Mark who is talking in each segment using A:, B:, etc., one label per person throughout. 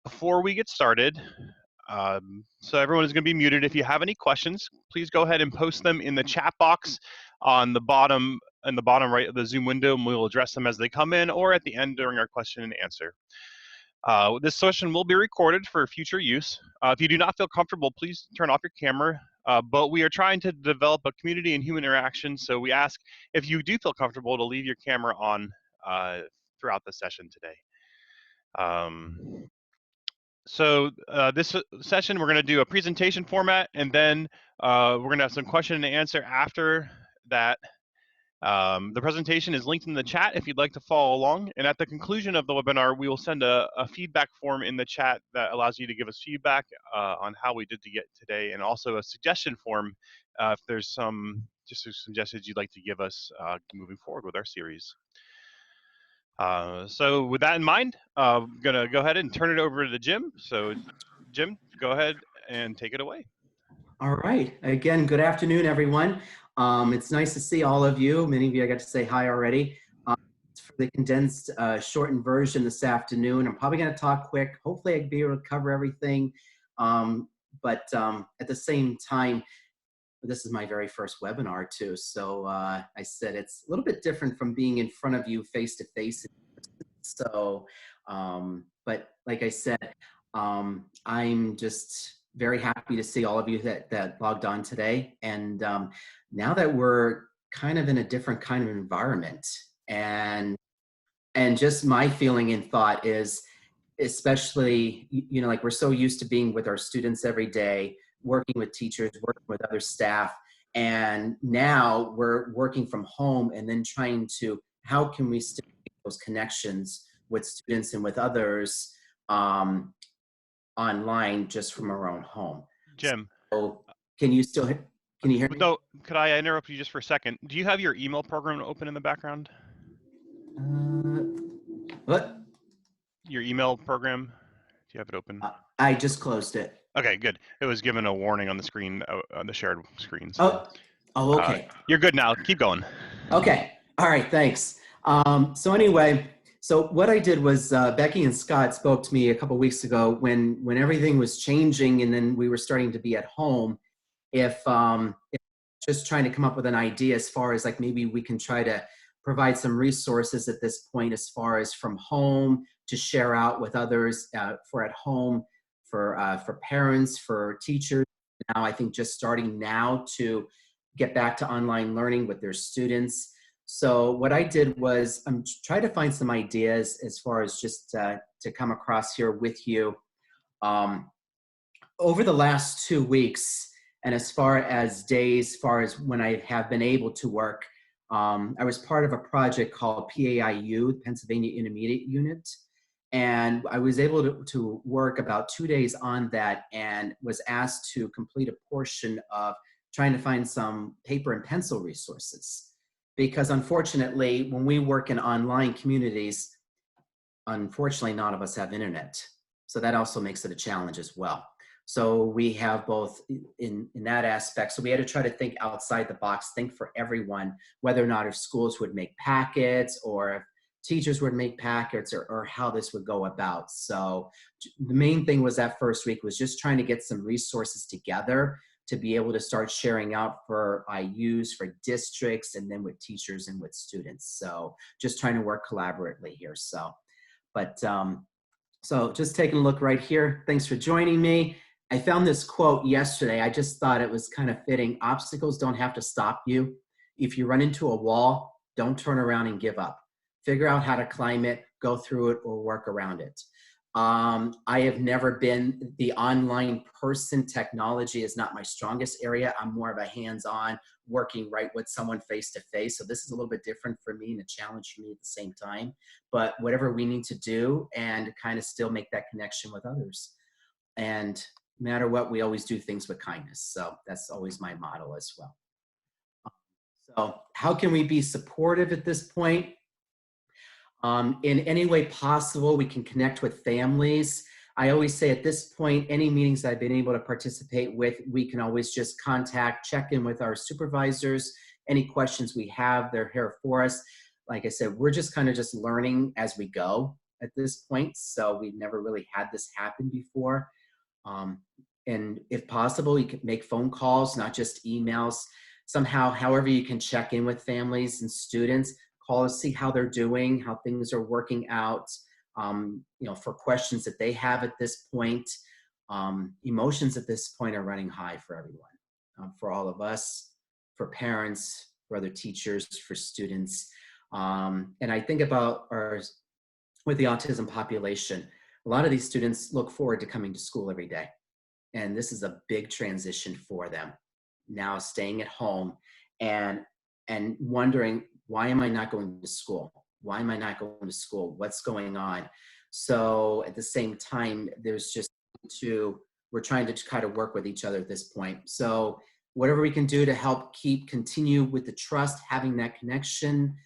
A: Before we get started, so everyone is going to be muted. If you have any questions, please go ahead and post them in the chat box on the bottom right of the Zoom window, and we will address them as they come in or at the end during our question and answer. This session will be recorded for future use. If you do not feel comfortable, please turn off your camera. But we are trying to develop a community and human interaction, so we ask if you do feel comfortable to leave your camera on throughout the session today. This session, we're going to do a presentation format, and then we're going to have some question and answer after that. The presentation is linked in the chat if you'd like to follow along. And at the conclusion of the webinar, we will send a feedback form in the chat that allows you to give us feedback on how we did to get today, and also a suggestion form if there's some suggestions you'd like to give us moving forward with our series. So with that in mind, I'm going to go ahead and turn it over to Jim. So Jim, go ahead and take it away.
B: All right. Again, good afternoon, everyone. It's nice to see all of you. Many of you I got to say hi already. For the condensed, shortened version this afternoon, I'm probably going to talk quick. Hopefully I can be able to cover everything. But at the same time, this is my very first webinar too. So I said it's a little bit different from being in front of you face to face. So, but like I said, I'm just very happy to see all of you that logged on today. And now that we're kind of in a different kind of environment, and just my feeling and thought is, especially, you know, like we're so used to being with our students every day, working with teachers, working with other staff, and now we're working from home and then trying to, how can we still make those connections with students and with others online just from our own home.
A: Jim,
B: so can you hear me?
A: So could I interrupt you just for a second? Do you have your email program open in the background?
B: What?
A: Your email program? Do you have it open?
B: I just closed it.
A: Okay, good. It was given a warning on the screen, on the shared screen. So,
B: oh, okay.
A: You're good now. Keep going.
B: Okay. All right. Thanks. So anyway, so what I did was Becky and Scott spoke to me a couple weeks ago when everything was changing and then we were starting to be at home. If just trying to come up with an idea as far as like maybe we can try to provide some resources at this point as far as from home to share out with others for at home, for parents, for teachers. Now I think just starting now to get back to online learning with their students. So what I did was I'm trying to find some ideas as far as just to come across here with you. Over the last 2 weeks, and as far as days, as far as when I have been able to work, I was part of a project called PAIU, Pennsylvania Intermediate Unit. And I was able to work about 2 days on that and was asked to complete a portion of trying to find some paper and pencil resources. Because unfortunately, when we work in online communities, unfortunately, none of us have internet. So that also makes it a challenge as well. So we have both in that aspect. So we had to try to think outside the box, think for everyone, whether or not if schools would make packets or if teachers would make packets or how this would go about. So the main thing was that first week was just trying to get some resources together to be able to start sharing out for IUs, for districts, and then with teachers and with students. So just trying to work collaboratively here. So, but so just taking a look right here. Thanks for joining me. I found this quote yesterday. I just thought it was kind of fitting. Obstacles don't have to stop you. If you run into a wall, don't turn around and give up. Figure out how to climb it, go through it, or work around it. I have never been the online person. Technology is not my strongest area. I'm more of a hands-on, working right with someone face-to-face. So this is a little bit different for me and a challenge for me at the same time. But whatever we need to do and kind of still make that connection with others. And no matter what, we always do things with kindness. So that's always my motto as well. So how can we be supportive at this point? In any way possible, we can connect with families. I always say at this point, any meetings I've been able to participate with, we can always just check in with our supervisors. Any questions we have, they're here for us. Like I said, we're just kind of just learning as we go at this point, so we've never really had this happen before. Um, and if possible, you can make phone calls, not just emails. Somehow, however you can check in with families and students, call us, see how they're doing, how things are working out, for questions that they have at this point. Emotions at this point are running high for everyone, for all of us, for parents, for other teachers, for students. And I think about with the autism population, a lot of these students look forward to coming to school every day. And this is a big transition for them. Now staying at home and wondering, why am I not going to school? Why am I not going to school? What's going on? So at the same time, we're trying to try to work with each other at this point. So whatever we can do to help continue with the trust, having that connection,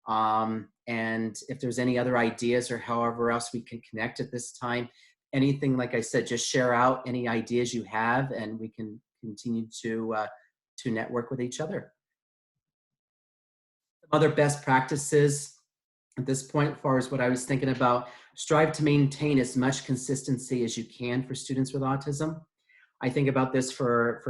B: and if there's any other ideas or however else we can connect at this time, anything, like I said, just share out any ideas you have and we can continue to network with each other. Some other best practices at this point, as far as what I was thinking about, strive to maintain as much consistency as you can for students with autism. I think about this for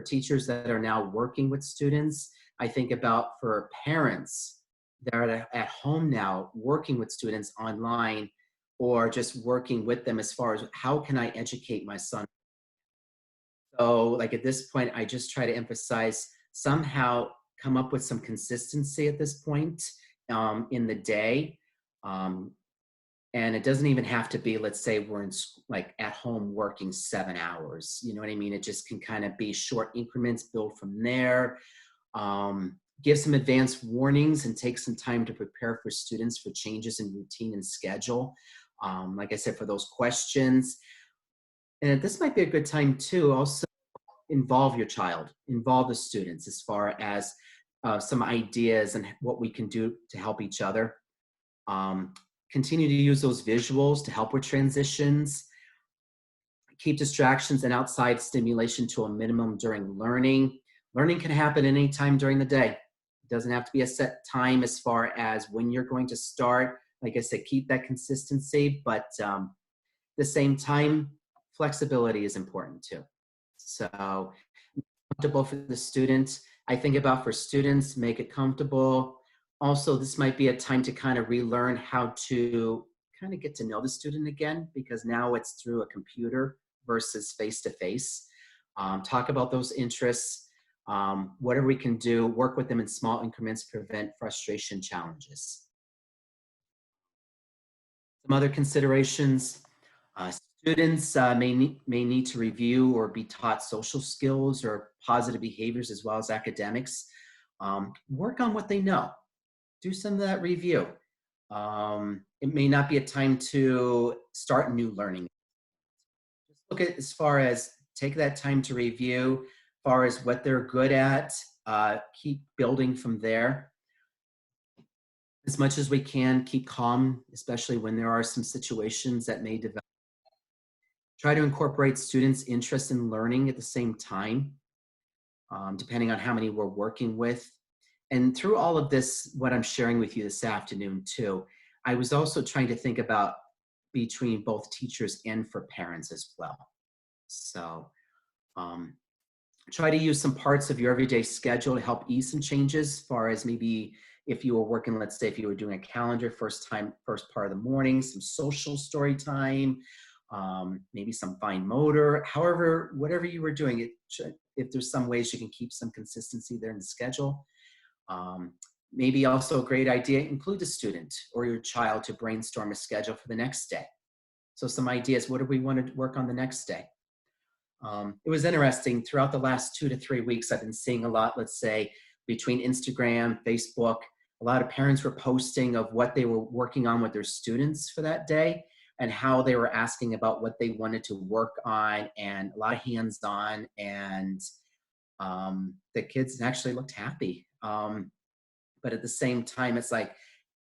B: teachers that are now working with students. I think about for parents that are at home now working with students online or just working with them as far as how can I educate my son. So like at this point, I just try to emphasize somehow come up with some consistency at this point in the day. Um, and it doesn't even have to be, let's say we're like at home working 7 hours, you know what I mean? It just can kind of be short increments, build from there. Give some advanced warnings and take some time to prepare for students for changes in routine and schedule. Like I said, for those questions. And this might be a good time too, also involve your child, involve the students as far as some ideas and what we can do to help each other. Continue to use those visuals to help with transitions. Keep distractions and outside stimulation to a minimum during learning. Learning can happen any time during the day. It doesn't have to be a set time as far as when you're going to start. Like I said, keep that consistency, but at the same time, flexibility is important too. So comfortable for the student. I think about for students, make it comfortable. Also, this might be a time to kind of relearn how to kind of get to know the student again, because now it's through a computer versus face-to-face. Talk about those interests, whatever we can do, work with them in small increments, prevent frustration challenges. Some other considerations, students may need to review or be taught social skills or positive behaviors as well as academics. Work on what they know. Do some of that review. It may not be a time to start new learning. Just look at as far as take that time to review, as far as what they're good at, keep building from there. As much as we can, keep calm, especially when there are some situations that may develop. Try to incorporate students' interest in learning at the same time, depending on how many we're working with. And through all of this, what I'm sharing with you this afternoon too, I was also trying to think about between both teachers and for parents as well. So try to use some parts of your everyday schedule to help ease some changes as far as maybe if you were working, let's say if you were doing a calendar first part of the morning, some social story time, maybe some fine motor, however, whatever you were doing, if there's some ways you can keep some consistency there in the schedule. Maybe also a great idea, include the student or your child to brainstorm a schedule for the next day. So some ideas, what do we want to work on the next day? It was interesting, throughout the last 2 to 3 weeks, I've been seeing a lot, let's say, between Instagram, Facebook, a lot of parents were posting of what they were working on with their students for that day and how they were asking about what they wanted to work on, and a lot of hands-on, and the kids actually looked happy. But at the same time, it's like,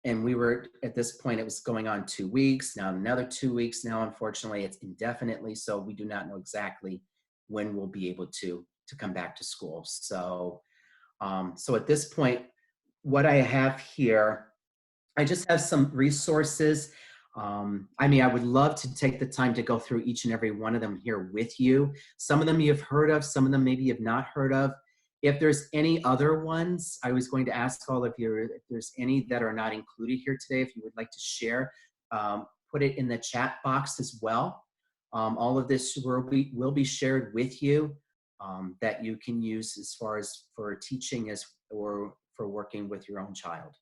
B: and we were at this point, it was going on 2 weeks, now another 2 weeks. Now, unfortunately, it's indefinitely. So we do not know exactly when we'll be able to come back to school. So, so at this point, what I have here, I just have some resources. I mean, I would love to take the time to go through each and every one of them here with you. Some of them you've heard of, some of them maybe you've not heard of. If there's any other ones, I was going to ask all of you if there's any that are not included here today, if you would like to share, put it in the chat box as well. All of this will be shared with you that you can use as far as for teaching or for working with your own child.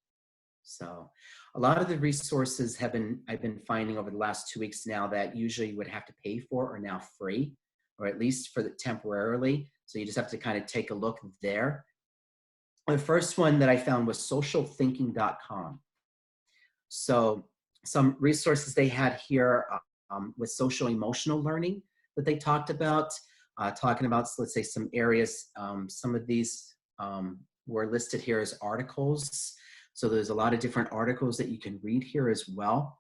B: So a lot of the resources I've been finding over the last 2 weeks now that usually you would have to pay for are now free, or at least for the temporarily. So you just have to kind of take a look there. The first one that I found was socialthinking.com. So some resources they had here with social emotional learning that they talked about, talking about, let's say, some areas. Some of these were listed here as articles. So there's a lot of different articles that you can read here as well.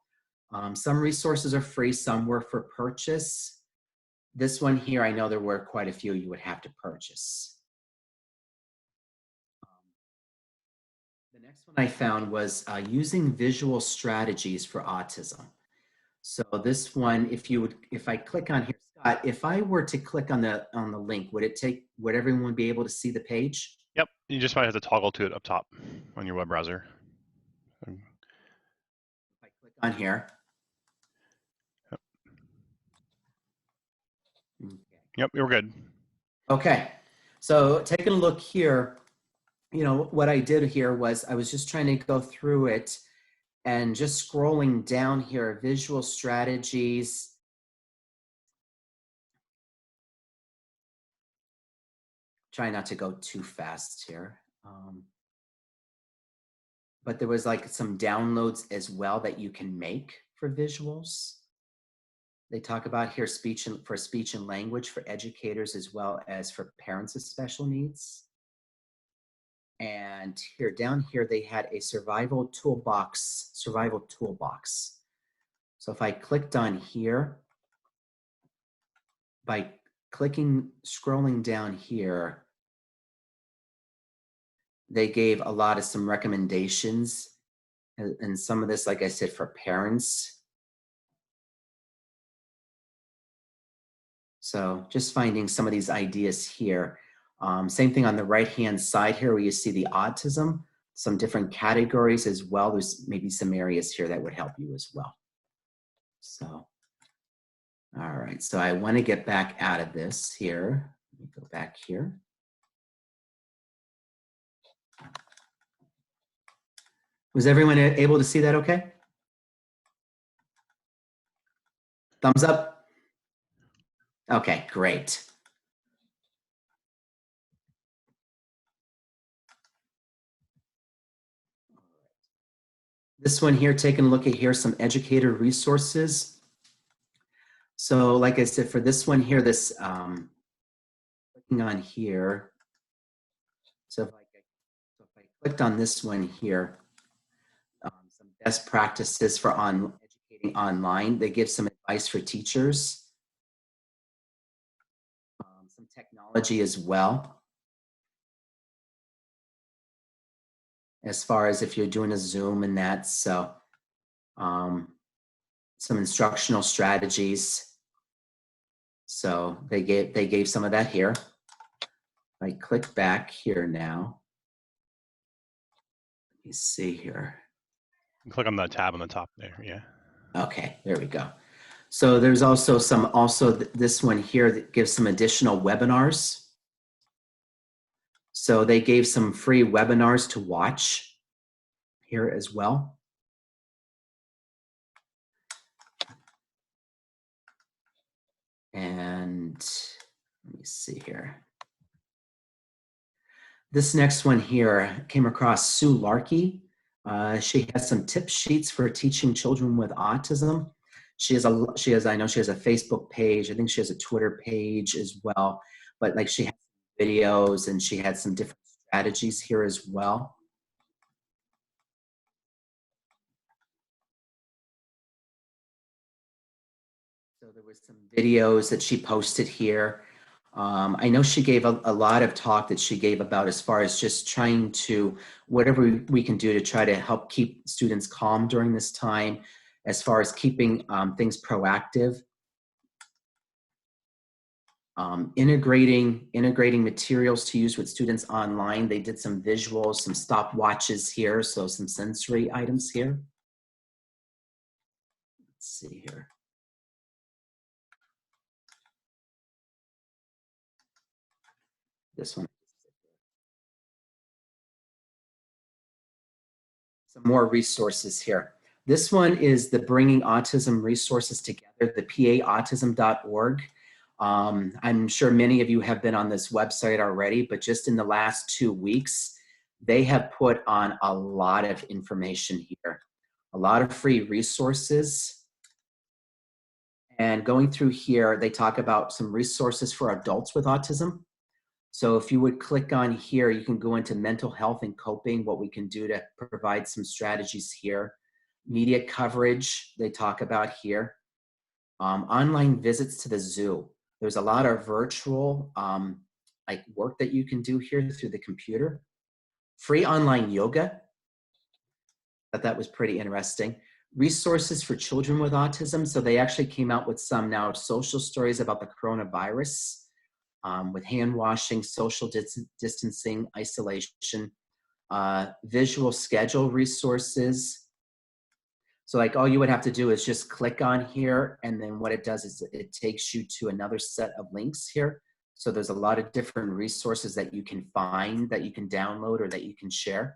B: Some resources are free, some were for purchase. This one here, I know there were quite a few you would have to purchase. The next one I found was using visual strategies for autism. So this one, if I click on here, Scott, if I were to click on the link, would everyone be able to see the page?
A: Yep, you just might have to toggle to it up top on your web browser.
B: If I click on here.
A: Yep,
B: Okay.
A: yep, you're good.
B: Okay, so taking a look here, you know, what I did here was I was just trying to go through it and just scrolling down here, visual strategies. Try not to go too fast here. But there was like some downloads as well that you can make for visuals. They talk about here for speech and language for educators as well as for parents with special needs. And here, down here, they had a survival toolbox. So if I clicked on here, by scrolling down here, they gave a lot of some recommendations, and some of this, like I said, for parents. So just finding some of these ideas here. Same thing on the right-hand side here where you see the autism, some different categories as well. There's maybe some areas here that would help you as well. So, all right, so I want to get back out of this here. Let me go back here. Was everyone able to see that okay? Thumbs up? Okay, great. This one here, taking a look at here, some educator resources. So like I said, for this one here, this clicking on here. So if I clicked on this one here, some best practices for educating online. They give some advice for teachers. Some technology as well. As far as if you're doing a Zoom and that, so some instructional strategies. So they gave some of that here. I click back here now. Let me see here.
A: Click on the tab on the top there, yeah.
B: Okay, there we go. So there's also this one here that gives some additional webinars. So they gave some free webinars to watch here as well. And let me see here. This next one here came across Sue Larkey. She has some tip sheets for teaching children with autism. I know she has a Facebook page. I think she has a Twitter page as well. But like she has videos and she had some different strategies here as well. So there was some videos that she posted here. I know she gave a lot of talk that she gave about as far as just trying to, whatever we can do to try to help keep students calm during this time, as far as keeping things proactive. Integrating materials to use with students online. They did some visuals, some stopwatches here, so some sensory items here. Let's see here. This one. Some more resources here. This one is the Bringing Autism Resources Together, the paautism.org. I'm sure many of you have been on this website already, but just in the last 2 weeks, they have put on a lot of information here, a lot of free resources. And going through here, they talk about some resources for adults with autism. So if you would click on here, you can go into mental health and coping, what we can do to provide some strategies here. Media coverage, they talk about here. Online visits to the zoo. There's a lot of virtual like work that you can do here through the computer. Free online yoga. I thought that was pretty interesting. Resources for children with autism. So they actually came out with some now social stories about the coronavirus. With hand washing, social distancing, isolation, visual schedule resources. So like all you would have to do is just click on here, and then what it does is it takes you to another set of links here. So there's a lot of different resources that you can find, that you can download, or that you can share.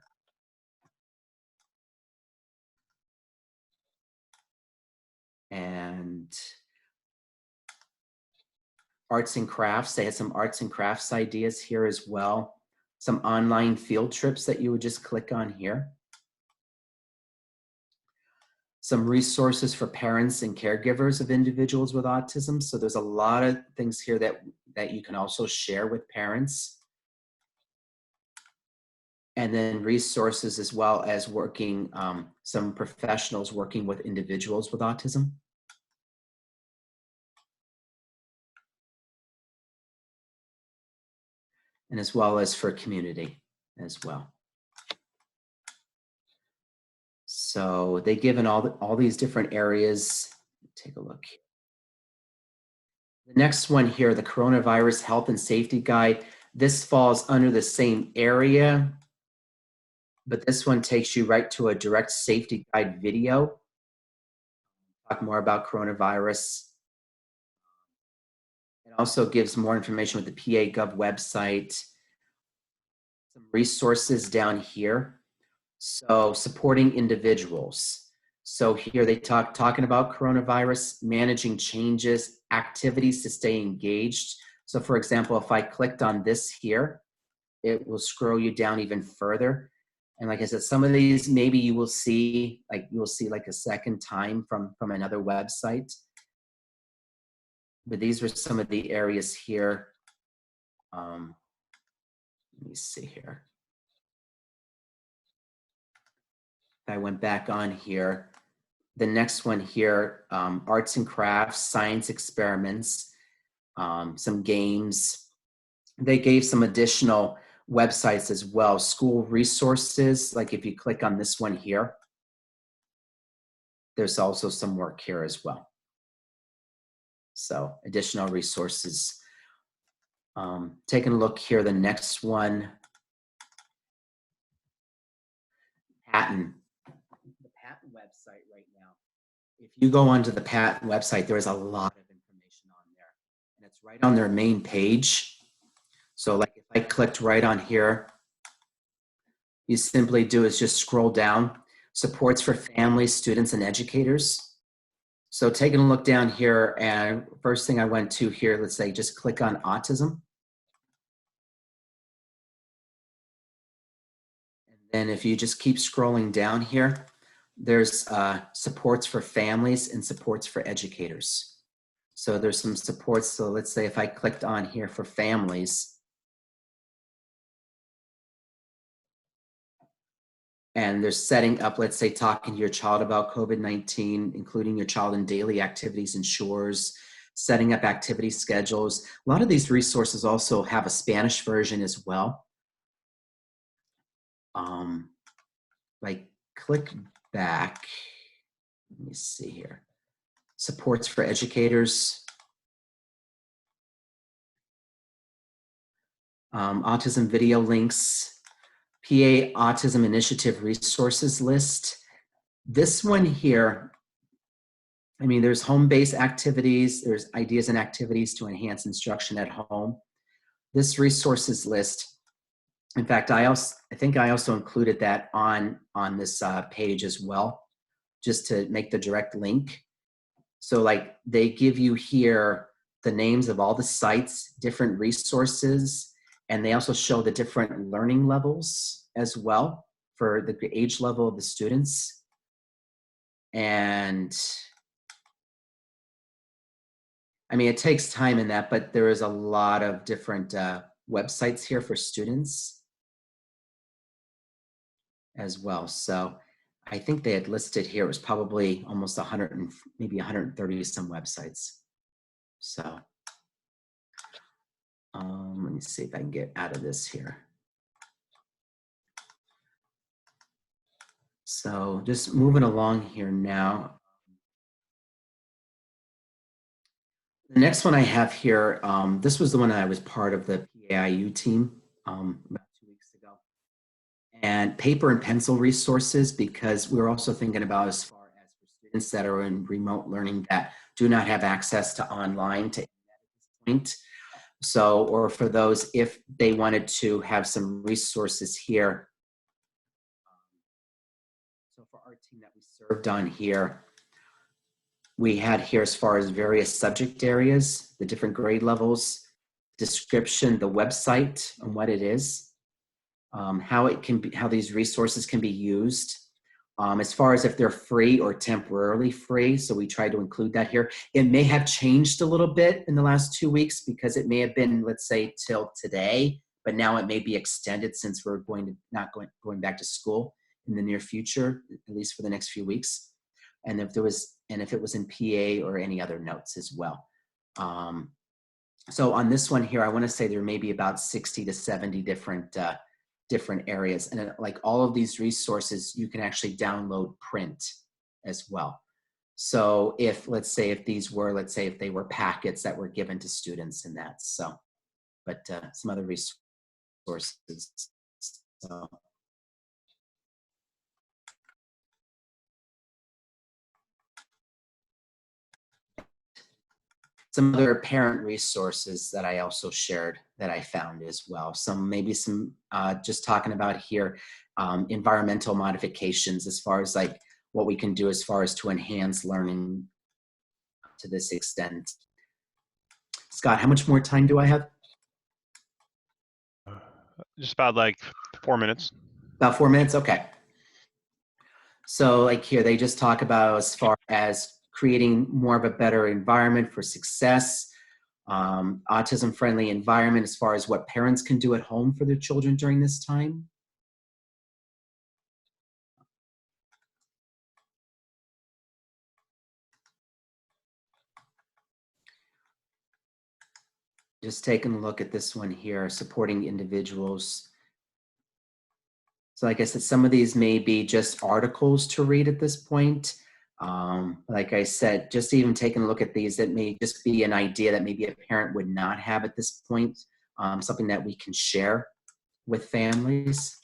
B: And arts and crafts, they had some arts and crafts ideas here as well. Some online field trips that you would just click on here. Some resources for parents and caregivers of individuals with autism. So there's a lot of things here that you can also share with parents. And then resources as well as working, some professionals working with individuals with autism. And as well as for community as well. So they given all these different areas. Take a look. The next one here, the Coronavirus Health and Safety Guide. This falls under the same area, but this one takes you right to a direct safety guide video. Talk more about coronavirus. It also gives more information with the PA Gov website. Some resources down here. So supporting individuals. So here they talking about coronavirus, managing changes, activities to stay engaged. So for example, if I clicked on this here, it will scroll you down even further. And like I said, some of these maybe you will see like a second time from another website. But these were some of the areas here. Let me see here. If I went back on here, the next one here, arts and crafts, science experiments, some games. They gave some additional websites as well, school resources. Like if you click on this one here, there's also some work here as well. So additional resources. Taking a look here, the next one, patent. The patent website right now. If you go onto the patent website, there is a lot of information on there, and it's right on their main page. So like if I clicked right on here, you simply do is just scroll down, supports for families, students, and educators. So taking a look down here, and first thing I went to here, let's say just click on autism. And then if you just keep scrolling down here, there's supports for families and supports for educators. So there's some supports. So let's say if I clicked on here for families, and they're setting up, let's say, talking to your child about COVID-19, including your child in daily activities and chores, setting up activity schedules. A lot of these resources also have a Spanish version as well. Like click back. Let me see here. Supports for educators. Autism video links. PA Autism Initiative resources list. This one here, I mean, there's home-based activities, there's ideas and activities to enhance instruction at home. This resources list, in fact, I think I also included that on this page as well, just to make the direct link. So like they give you here the names of all the sites, different resources, and they also show the different learning levels as well for the age level of the students. And I mean, it takes time in that, but there is a lot of different websites here for students as well. So I think they had listed here, it was probably almost 100 and maybe 130 some websites. So let me see if I can get out of this here. So just moving along here now. The next one I have here, this was the one that I was part of the PAIU team about 2 weeks ago. And paper and pencil resources, because we're also thinking about as far as for students that are in remote learning that do not have access to online to at this point. So, or for those, if they wanted to have some resources here. So for our team that we served on here, we had here as far as various subject areas, the different grade levels, description, the website and what it is, how it can be, how these resources can be used, as far as if they're free or temporarily free. So we try to include that here. It may have changed a little bit in the last 2 weeks because it may have been, let's say, till today, but now it may be extended since we're not going back to school in the near future, at least for the next few weeks. And if it was in PA or any other notes as well. So on this one here, I want to say there may be about 60 to 70 different areas. And like all of these resources, you can actually download print as well. So if, let's say, if they were packets that were given to students in that. So, but some other resources. So. Some other parent resources that I also shared that I found as well. Maybe some just talking about here, environmental modifications as far as like what we can do as far as to enhance learning to this extent. Scott, how much more time do I have?
A: Just about like 4 minutes.
B: About 4 minutes, okay. So like here, they just talk about as far as creating more of a better environment for success, autism-friendly environment as far as what parents can do at home for their children during this time. Just taking a look at this one here, supporting individuals. So like I said, some of these may be just articles to read at this point. Like I said, just even taking a look at these, that may just be an idea that maybe a parent would not have at this point, something that we can share with families.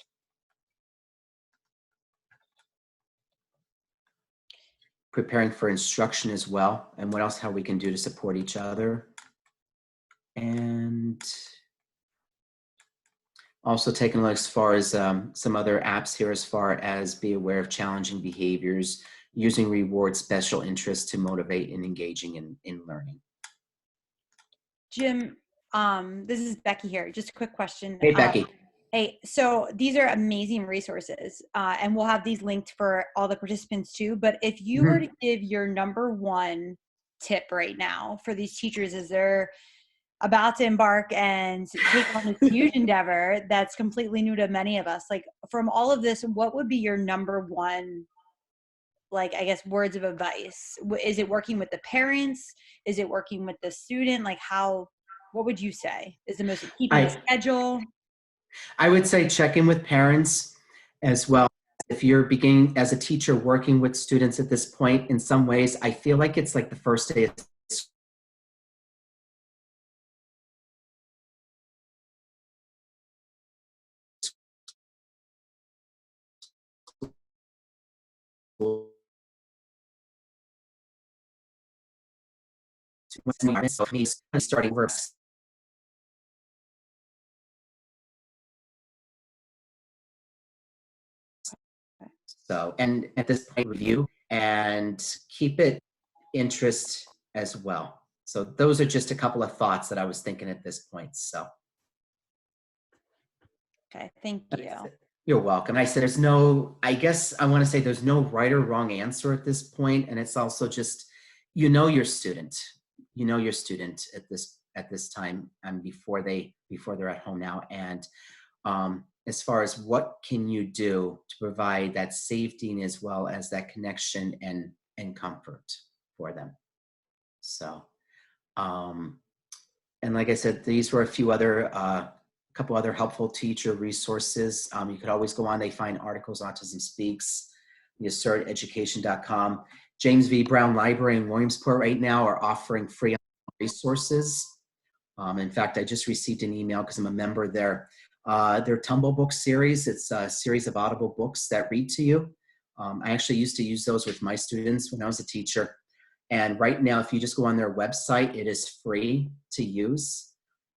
B: Preparing for instruction as well, and what else, how we can do to support each other. And also taking a look as far as some other apps here as far as be aware of challenging behaviors, using reward special interests to motivate and engaging in learning.
C: Jim, this is Becky here. Just a quick question.
B: Hey, Becky.
C: Hey, so these are amazing resources, and we'll have these linked for all the participants too. But if you were to give your number one tip right now for these teachers as they're about to embark and take on this huge endeavor that's completely new to many of us, like from all of this, what would be your number one, like, I guess, words of advice? Is it working with the parents? Is it working with the student? Like what would you say is the most, keeping a schedule?
B: I would say check in with parents as well if you're beginning as a teacher working with students at this point, in some ways, I feel like it's like the first day of school. So for me, starting over. So, and at this point, review and keep it interest as well. So those are just a couple of thoughts that I was thinking at this point. So.
C: Okay, thank you.
B: You're welcome. I said there's no, I guess I want to say there's no right or wrong answer at this point, and it's also just, your student. You know your student at this time and before they're at home now. And as far as what can you do to provide that safety and as well as that connection and comfort for them. So and like I said, these were a few other couple other helpful teacher resources. You could always go on, they find articles, Autism Speaks, you search education.com. James V. Brown Library in Williamsport right now are offering free resources. In fact, I just received an email because I'm a member there. Their Tumble Book series, it's a series of audible books that read to you. I actually used to use those with my students when I was a teacher. And right now, if you just go on their website, it is free to use.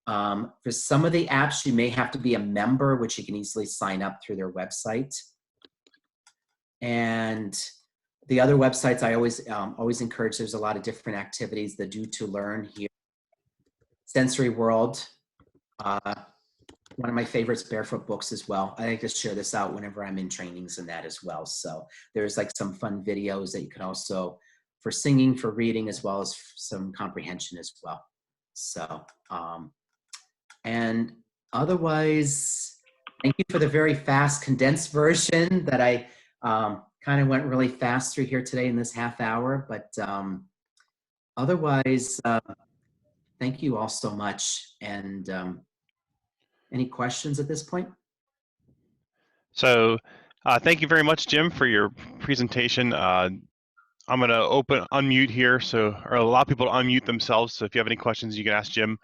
B: For some of the apps, you may have to be a member, which you can easily sign up through their website. And the other websites, I always encourage, there's a lot of different activities, the Do to Learn here. Sensory World, one of my favorites, Barefoot Books as well. I like to share this out whenever I'm in trainings and that as well. So there's like some fun videos that you can also, for singing, for reading, as well as some comprehension as well. So, and otherwise, thank you for the very fast condensed version that I kind of went really fast through here today in this half hour. But otherwise, thank you all so much. And any questions at this point?
A: So thank you very much, Jim, for your presentation. I'm going to unmute here, or allow people to unmute themselves. So if you have any questions, you can ask Jim.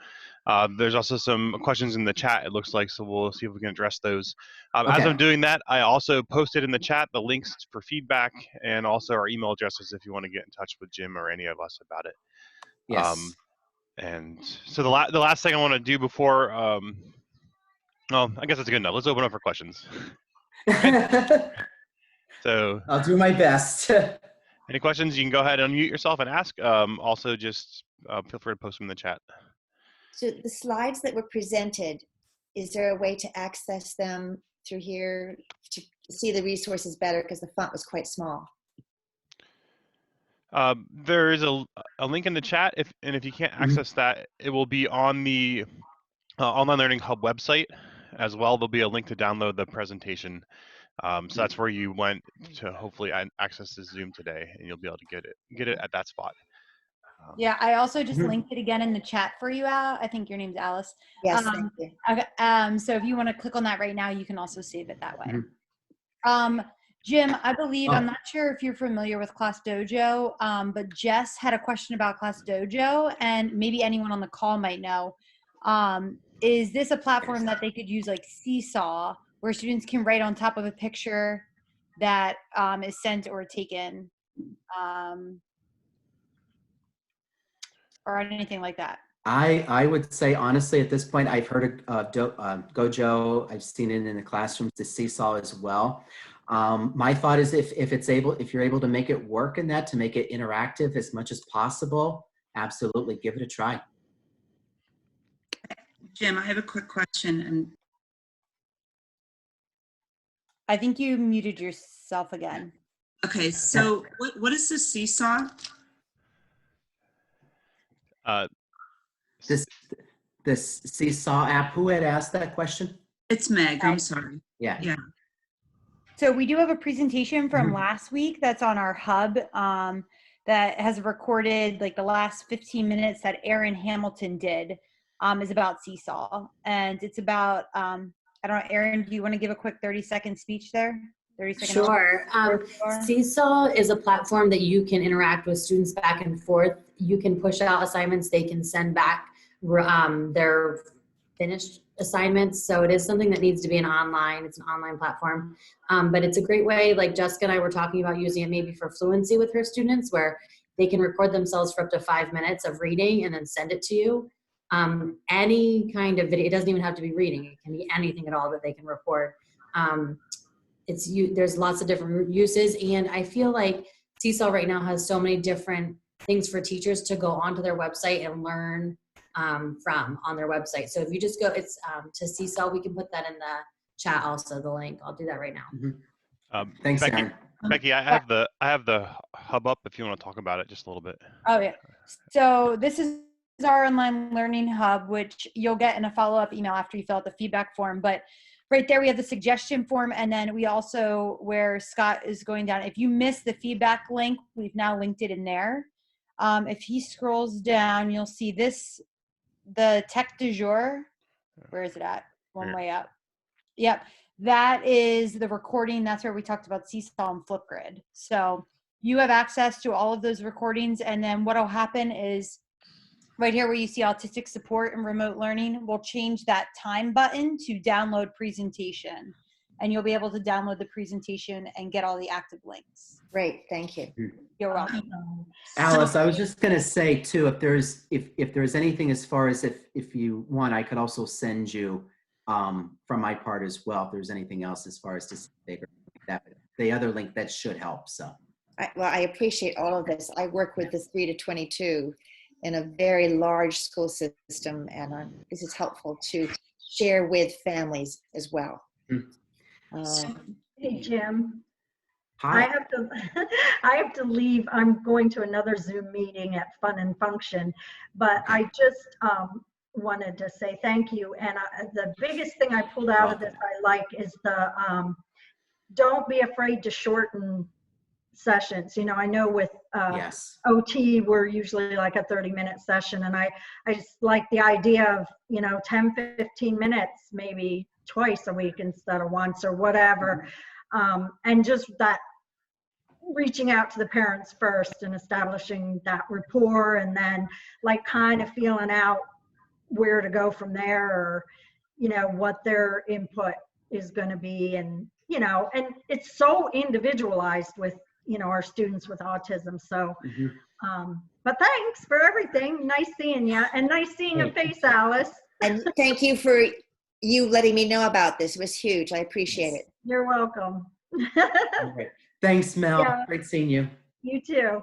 A: There's also some questions in the chat, it looks like, so we'll see if we can address those.
B: Okay.
A: As I'm doing that, I also posted in the chat the links for feedback and also our email addresses if you want to get in touch with Jim or any of us about it.
B: Yes.
A: And so the last thing I want to do before, well, I guess that's good enough. Let's open up for questions. So
B: I'll do my best.
A: any questions, you can go ahead and unmute yourself and ask. Also, just feel free to post them in the chat.
D: So the slides that were presented, is there a way to access them through here to see the resources better, because the font was quite small?
A: There is a link in the chat, and if you can't access that, it will be on the Online Learning Hub website as well. There'll be a link to download the presentation. So that's where you went to hopefully access the Zoom today, and you'll be able to get it at that spot.
C: Yeah, I also just linked it again in the chat for you, Al. I think your name's Alice.
D: Yes, thank you.
C: Okay, so if you want to click on that right now, you can also save it that way. Jim, I believe, I'm not sure if you're familiar with Class Dojo, but Jess had a question about Class Dojo, and maybe anyone on the call might know. Is this a platform that they could use like Seesaw, where students can write on top of a picture that is sent or taken, or anything like that?
B: I would say, honestly, at this point, I've heard of Gojo. I've seen it in the classrooms, the Seesaw as well. My thought is if you're able to make it work in that, to make it interactive as much as possible, absolutely give it a try.
E: Jim, I have a quick question. And
C: I think you muted yourself again.
E: okay, so what is the Seesaw?
B: This Seesaw app, who had asked that question?
E: It's Meg, I'm sorry.
B: Yeah.
E: Yeah.
C: So we do have a presentation from last week that's on our hub that has recorded like the last 15 minutes that Erin Hamilton did, is about Seesaw. And it's about, I don't know, Erin, do you want to give a quick 30-second speech there? 30 seconds.
F: Sure. Seesaw is a platform that you can interact with students back and forth. You can push out assignments. They can send back their finished assignments. So it is something that needs to be it's an online platform. But it's a great way, like Jessica and I were talking about using it maybe for fluency with her students, where they can record themselves for up to 5 minutes of reading and then send it to you. Any kind of video, it doesn't even have to be reading. It can be anything at all that they can record. There's lots of different uses, and I feel like Seesaw right now has so many different things for teachers to go onto their website and learn from on their website. So if you just go, it's to Seesaw. We can put that in the chat also, the link. I'll do that right now.
B: Thanks,
A: Becky,
B: Aaron.
A: Becky, I have the hub up if you want to talk about it just a little bit.
C: Oh yeah. So this is our online learning hub, which you'll get in a follow-up email after you fill out the feedback form. But right there, we have the suggestion form, and then we also, where Scott is going down, if you missed the feedback link, we've now linked it in there. If he scrolls down, you'll see this, the tech du jour. Where is it at? One way up. Yep. That is the recording. That's where we talked about Seesaw and Flipgrid. So you have access to all of those recordings, and then what will happen is right here where you see autistic support and remote learning, we'll change that time button to download presentation, and you'll be able to download the presentation and get all the active links.
D: Great, thank you.
C: You're welcome.
B: Alice, I was just going to say too, if there's anything as far as if you want, I could also send you from my part as well, if there's anything else as far as to say that, the other link that should help. So
D: I appreciate all of this. I work with the 3 to 22 in a very large school system, and this is helpful to share with families as well.
G: Hey, Jim.
B: hi.
G: I have to leave. I'm going to another Zoom meeting at Fun and Function, but I just wanted to say thank you. And the biggest thing I pulled out of this I like is the don't be afraid to shorten sessions. You know, I know with
B: Yes.
G: OT, we're usually like a 30-minute session, and I just like the idea of, 10, 15 minutes, maybe twice a week instead of once or whatever. And just that reaching out to the parents first and establishing that rapport, and then like kind of feeling out where to go from there, or, what their input is going to be. And, and it's so individualized with, our students with autism. So, but thanks for everything. Nice seeing you, and nice seeing your face, Alice.
D: And thank you for you letting me know about this. It was huge. I appreciate it.
G: You're welcome.
B: All right. Thanks, Mel.
G: Yeah.
B: Great seeing you.
G: You too.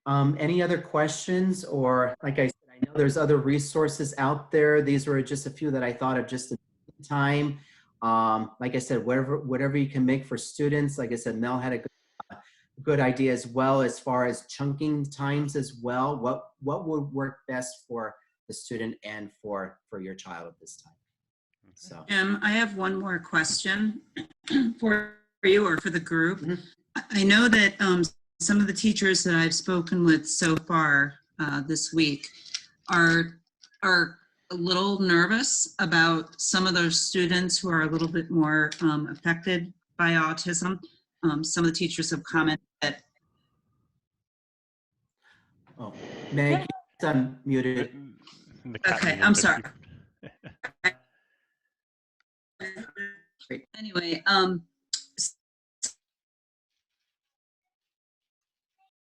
B: Any other questions? Or like I said, I know there's other resources out there. These were just a few that I thought of just in time. Like I said, whatever you can make for students. Like I said, Mel had a good idea as well as far as chunking times as well. What would work best for the student and for your child at this time? So
E: Jim, I have one more question for you or for the group. I know that some of the teachers that I've spoken with so far this week are a little nervous about some of those students who are a little bit more affected by autism. Some of the teachers have commented that.
B: oh, Meg, you're unmuted.
E: Okay, I'm sorry. Anyway,